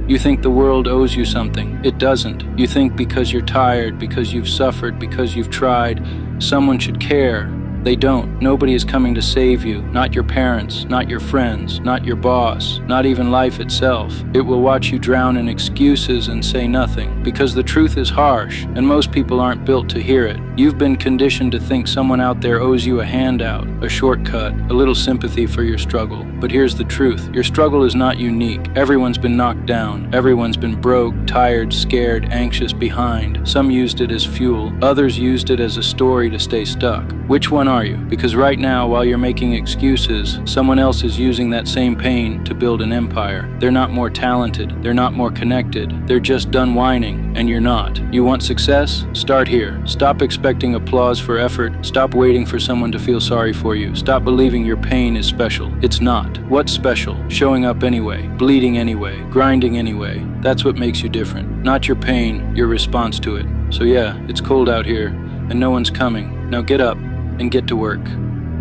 You think the world owes you something. It doesn't. You think because you're tired, because you've suffered, because you've tried, someone should care. They don't. Nobody is coming to save you. Not your parents, not your friends, not your boss, not even life itself. It will watch you drown in excuses and say nothing, because the truth is harsh, and most people aren't built to hear it. You've been conditioned to think someone out there owes you a handout, a shortcut, a little sympathy for your struggle. But here's the truth. Your struggle is not unique. Everyone's been knocked down. Everyone's been broke, tired, scared, anxious, behind. Some used it as fuel. Others used it as a story to stay stuck. Which one are you? Because right now, while you're making excuses, someone else is using that same pain to build an empire. They're not more talented. They're not more connected. They're just done whining, and you're not. You want success? Start here. Stop expecting applause for effort. Stop waiting for someone to feel sorry for you. Stop believing your pain is special. It's not. What's special? Showing up anyway, bleeding anyway, grinding anyway. That's what makes you different. Not your pain, your response to it. So yeah, it's cold out here, and no one's coming. Now get up and get to work.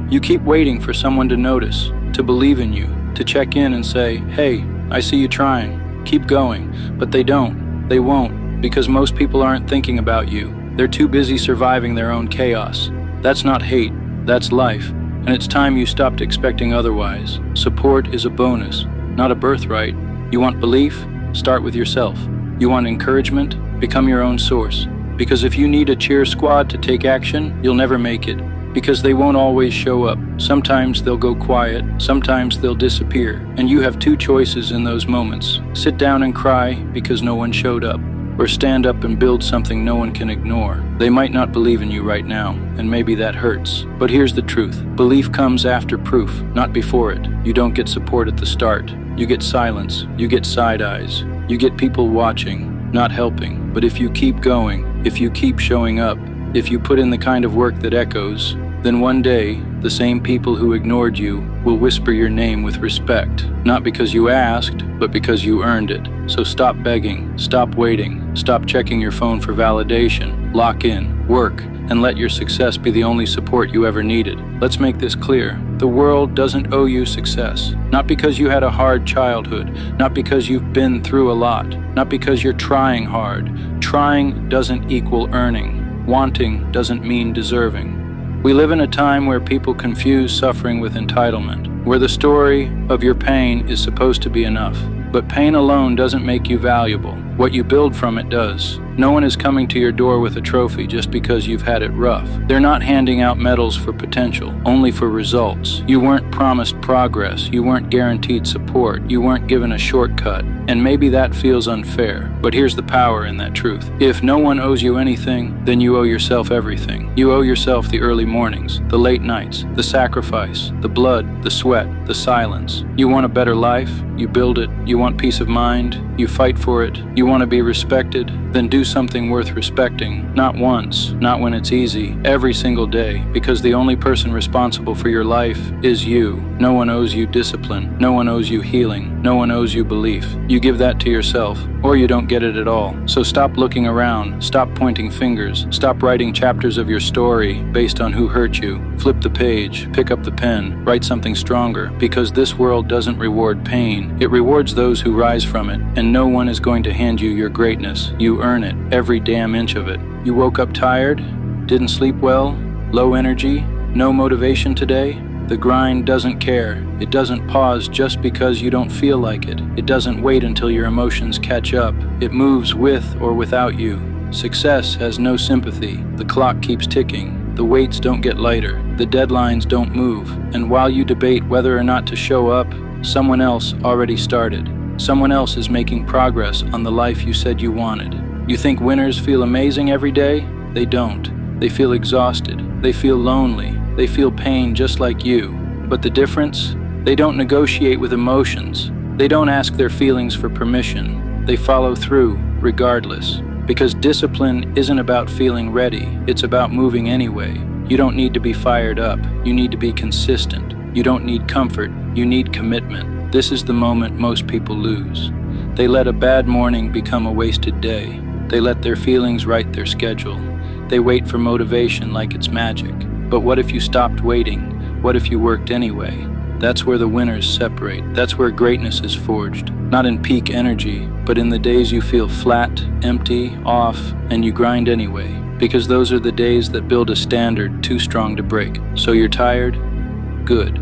You keep waiting for someone to notice, to believe in you, to check in and say, hey, I see you trying. Keep going. But they don't. They won't, because most people aren't thinking about you. They're too busy surviving their own chaos. That's not hate. That's life. And it's time you stopped expecting otherwise. Support is a bonus, not a birthright. You want belief? Start with yourself. You want encouragement? Become your own source. Because if you need a cheer squad to take action, you'll never make it. Because they won't always show up. Sometimes they'll go quiet, sometimes they'll disappear. And you have two choices in those moments. Sit down and cry because no one showed up. Or stand up and build something no one can ignore. They might not believe in you right now, and maybe that hurts. But here's the truth. Belief comes after proof, not before it. You don't get support at the start. You get silence. You get side eyes. You get people watching, not helping. But if you keep going, if you keep showing up, if you put in the kind of work that echoes, then one day, the same people who ignored you will whisper your name with respect. Not because you asked, but because you earned it. So stop begging, stop waiting, stop checking your phone for validation, lock in, work, and let your success be the only support you ever needed. Let's make this clear. The world doesn't owe you success. Not because you had a hard childhood, not because you've been through a lot, not because you're trying hard. Trying doesn't equal earning. Wanting doesn't mean deserving. We live in a time where people confuse suffering with entitlement, where the story of your pain is supposed to be enough. But pain alone doesn't make you valuable. What you build from it does. No one is coming to your door with a trophy just because you've had it rough. They're not handing out medals for potential, only for results. You weren't promised progress. You weren't guaranteed support. You weren't given a shortcut. And maybe that feels unfair, but here's the power in that truth. If no one owes you anything, then you owe yourself everything. You owe yourself the early mornings, the late nights, the sacrifice, the blood, the sweat, the silence. You want a better life? You build it. You want peace of mind? You fight for it. You want to be respected? Then do something worth respecting. Not once, not when it's easy, every single day, because the only person responsible for your life is you. No one owes you discipline. No one owes you healing. No one owes you belief. You give that to yourself, or you don't get it at all. So stop looking around, stop pointing fingers, stop writing chapters of your story based on who hurt you. Flip the page, pick up the pen, write something stronger, because this world doesn't reward pain. It rewards those who rise from it, and no one is going to hand you your greatness. You earn it, every damn inch of it. You woke up tired, didn't sleep well, low energy, no motivation today? The grind doesn't care. It doesn't pause just because you don't feel like it. It doesn't wait until your emotions catch up. It moves with or without you. Success has no sympathy. The clock keeps ticking. The weights don't get lighter. The deadlines don't move. And while you debate whether or not to show up, someone else already started. Someone else is making progress on the life you said you wanted. You think winners feel amazing every day? They don't. They feel exhausted. They feel lonely. They feel pain just like you. But the difference? They don't negotiate with emotions. They don't ask their feelings for permission. They follow through, regardless. Because discipline isn't about feeling ready. It's about moving anyway. You don't need to be fired up. You need to be consistent. You don't need comfort. You need commitment. This is the moment most people lose. They let a bad morning become a wasted day. They let their feelings write their schedule. They wait for motivation like it's magic. But what if you stopped waiting? What if you worked anyway? That's where the winners separate. That's where greatness is forged. Not in peak energy, but in the days you feel flat, empty, off, and you grind anyway. Because those are the days that build a standard too strong to break. So you're tired? Good.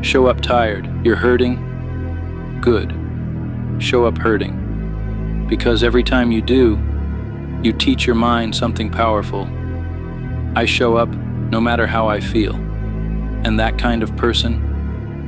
Show up tired. You're hurting? Good. Show up hurting. Because every time you do, you teach your mind something powerful. I show up no matter how I feel. And that kind of person,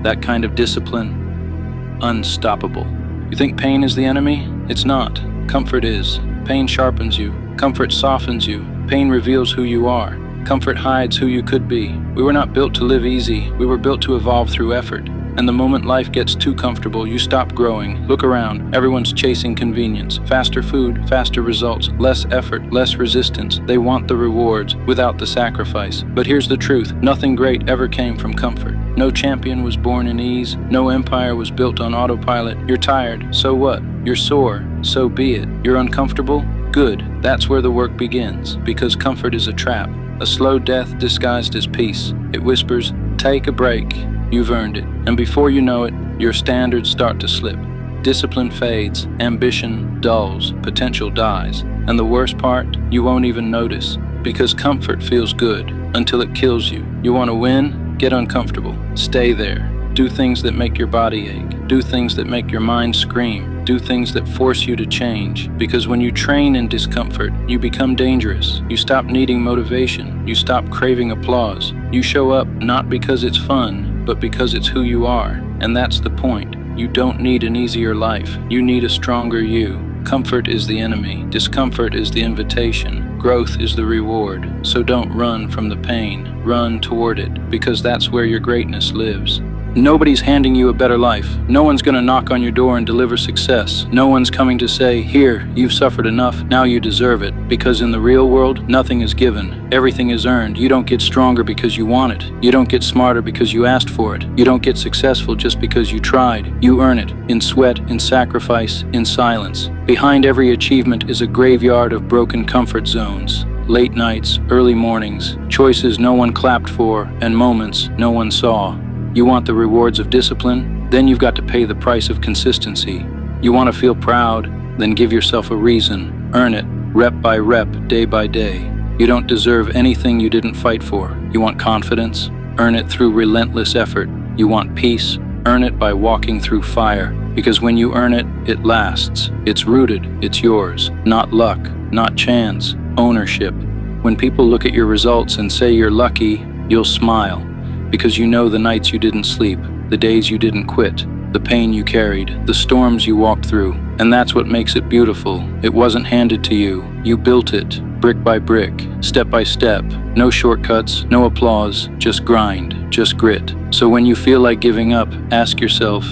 that kind of discipline, unstoppable. You think pain is the enemy? It's not. Comfort is. Pain sharpens you. Comfort softens you. Pain reveals who you are. Comfort hides who you could be. We were not built to live easy. We were built to evolve through effort. And the moment life gets too comfortable, you stop growing. Look around. Everyone's chasing convenience. Faster food, faster results, less effort, less resistance. They want the rewards without the sacrifice. But here's the truth. Nothing great ever came from comfort. No champion was born in ease. No empire was built on autopilot. You're tired. So what? You're sore. So be it. You're uncomfortable? Good. That's where the work begins. Because comfort is a trap. A slow death disguised as peace. It whispers, take a break. You've earned it. And before you know it, your standards start to slip. Discipline fades, ambition dulls, potential dies. And the worst part, you won't even notice. Because comfort feels good until it kills you. You want to win? Get uncomfortable. Stay there. Do things that make your body ache. Do things that make your mind scream. Do things that force you to change. Because when you train in discomfort, you become dangerous. You stop needing motivation. You stop craving applause. You show up not because it's fun, but because it's who you are. And that's the point. You don't need an easier life. You need a stronger you. Comfort is the enemy. Discomfort is the invitation. Growth is the reward. So don't run from the pain. Run toward it, because that's where your greatness lives. Nobody's handing you a better life. No one's going to knock on your door and deliver success. No one's coming to say, here, you've suffered enough, now you deserve it. Because in the real world, nothing is given. Everything is earned. You don't get stronger because you want it. You don't get smarter because you asked for it. You don't get successful just because you tried. You earn it in sweat, in sacrifice, in silence. Behind every achievement is a graveyard of broken comfort zones. Late nights, early mornings, choices no one clapped for, and moments no one saw. You want the rewards of discipline? Then you've got to pay the price of consistency. You want to feel proud? Then give yourself a reason. Earn it, rep by rep, day by day. You don't deserve anything you didn't fight for. You want confidence? Earn it through relentless effort. You want peace? Earn it by walking through fire. Because when you earn it, it lasts. It's rooted, it's yours. Not luck, not chance, ownership. When people look at your results and say you're lucky, you'll smile. Because you know the nights you didn't sleep, the days you didn't quit, the pain you carried, the storms you walked through. And that's what makes it beautiful. It wasn't handed to you. You built it, brick by brick, step by step. No shortcuts, no applause, just grind, just grit. So when you feel like giving up, ask yourself,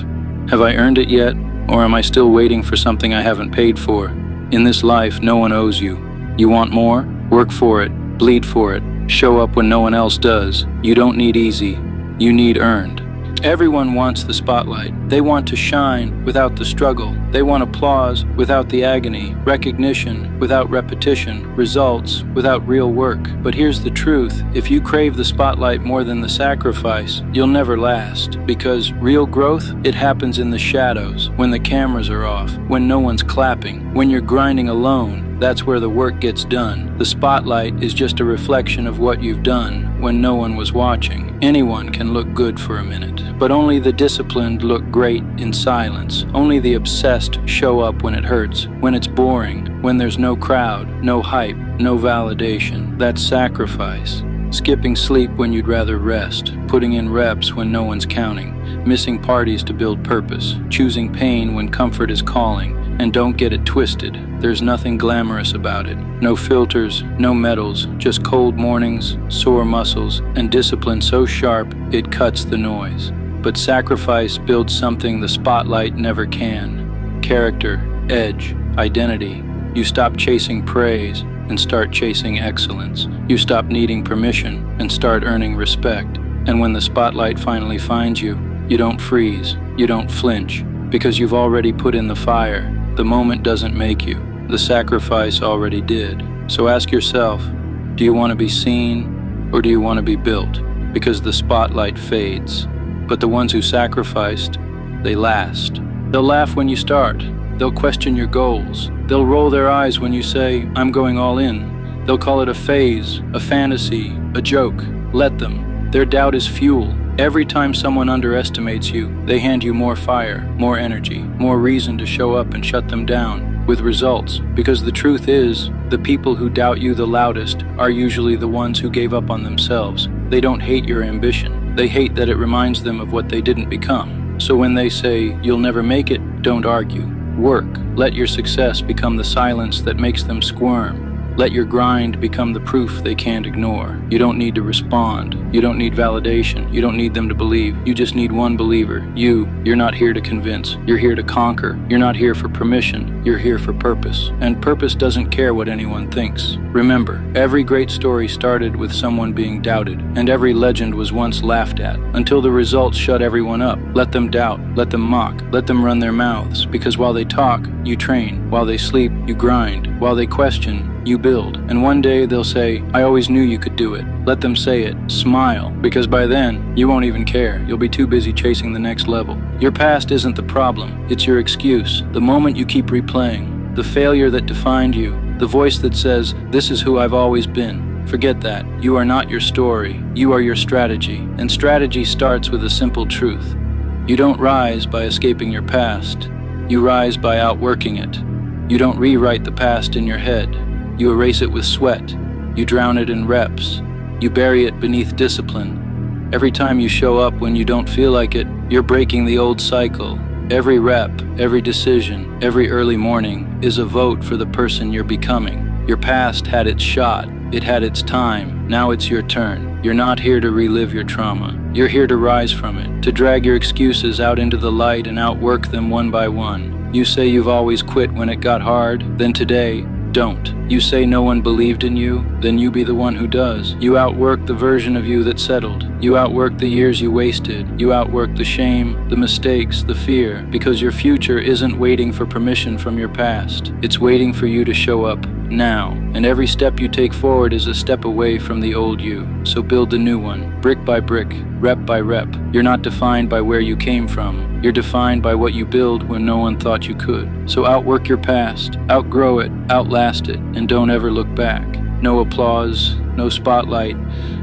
have I earned it yet? Or am I still waiting for something I haven't paid for? In this life, no one owes you. You want more? Work for it, bleed for it. Show up when no one else does. You don't need easy, you need earned. Everyone wants the spotlight. They want to shine without the struggle. They want applause without the agony, recognition without repetition, results without real work. But here's the truth. If you crave the spotlight more than the sacrifice, you'll never last. Because real growth, it happens in the shadows, when the cameras are off, when no one's clapping, when you're grinding alone. That's where the work gets done. The spotlight is just a reflection of what you've done when no one was watching. Anyone can look good for a minute, but only the disciplined look great in silence. Only the obsessed show up when it hurts, when it's boring, when there's no crowd, no hype, no validation. That's sacrifice. Skipping sleep when you'd rather rest, putting in reps when no one's counting, missing parties to build purpose, choosing pain when comfort is calling. And don't get it twisted, there's nothing glamorous about it. No filters, no medals, just cold mornings, sore muscles, and discipline so sharp it cuts the noise. But sacrifice builds something the spotlight never can. Character, edge, identity. You stop chasing praise and start chasing excellence. You stop needing permission and start earning respect. And when the spotlight finally finds you, you don't freeze, you don't flinch, because you've already put in the fire. The moment doesn't make you. The sacrifice already did. So ask yourself, do you want to be seen or do you want to be built? Because the spotlight fades, But the ones who sacrificed, they last. They'll laugh when you start. They'll question your goals. They'll roll their eyes when you say, I'm going all in. They'll call it a phase, a fantasy, a joke. Let them. Their doubt is fuel. Every time someone underestimates you, they hand you more fire, more energy, more reason to show up and shut them down with results. Because the truth is, the people who doubt you the loudest are usually the ones who gave up on themselves. They don't hate your ambition. They hate that it reminds them of what they didn't become. So when they say, you'll never make it, don't argue. Work. Let your success become the silence that makes them squirm. Let your grind become the proof they can't ignore. You don't need to respond. You don't need validation. You don't need them to believe. You just need one believer. You're not here to convince. You're here to conquer. You're not here for permission. You're here for purpose. And purpose doesn't care what anyone thinks. Remember, every great story started with someone being doubted, and every legend was once laughed at, until the results shut everyone up. Let them doubt. Let them mock. Let them run their mouths, because while they talk, you train. While they sleep, you grind. While they question, you build. And one day they'll say, I always knew you could do it. Let them say it. Smile, because by then, you won't even care. You'll be too busy chasing the next level. Your past isn't the problem. It's your excuse. The moment you keep replaying. The failure that defined you. The voice that says, this is who I've always been. Forget that. You are not your story. You are your strategy. And strategy starts with a simple truth. You don't rise by escaping your past. You rise by outworking it. You don't rewrite the past in your head. You erase it with sweat. You drown it in reps. You bury it beneath discipline. Every time you show up when you don't feel like it, you're breaking the old cycle. Every rep, every decision, every early morning is a vote for the person you're becoming. Your past had its shot. It had its time. Now it's your turn. You're not here to relive your trauma. You're here to rise from it, to drag your excuses out into the light and outwork them one by one. You say you've always quit when it got hard, then today, don't. You say no one believed in you, then you be the one who does. You outwork the version of you that settled. You outwork the years you wasted. You outwork the shame, the mistakes, the fear, because your future isn't waiting for permission from your past. It's waiting for you to show up now. And every step you take forward is a step away from the old you. So build the new one, brick by brick, rep by rep. You're not defined by where you came from. You're defined by what you build when no one thought you could. So outwork your past, outgrow it, outlast it, and don't ever look back. No applause, no spotlight,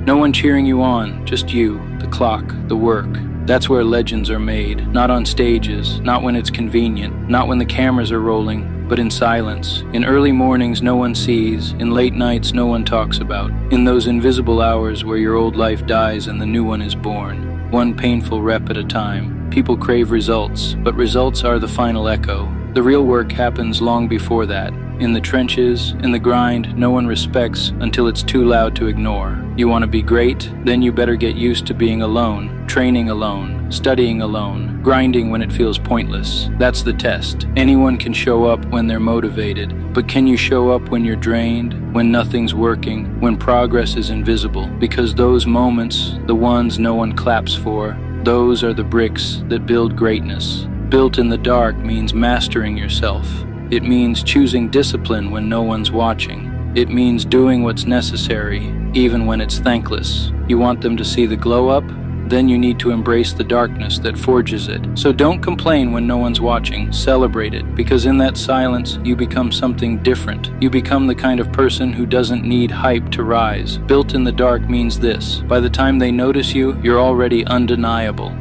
no one cheering you on, just you, the clock, the work. That's where legends are made, not on stages, not when it's convenient, not when the cameras are rolling, but in silence. In early mornings no one sees, in late nights no one talks about, in those invisible hours where your old life dies and the new one is born, one painful rep at a time. People crave results, but results are the final echo. The real work happens long before that. In the trenches, in the grind, no one respects until it's too loud to ignore. You want to be great? Then you better get used to being alone, training alone, studying alone, grinding when it feels pointless. That's the test. Anyone can show up when they're motivated, but can you show up when you're drained, when nothing's working, when progress is invisible? Because those moments, the ones no one claps for, those are the bricks that build greatness. Built in the dark means mastering yourself. It means choosing discipline when no one's watching. It means doing what's necessary, even when it's thankless. You want them to see the glow up? Then you need to embrace the darkness that forges it. So don't complain when no one's watching. Celebrate it, because in that silence, you become something different. You become the kind of person who doesn't need hype to rise. Built in the dark means this: by the time they notice you, you're already undeniable.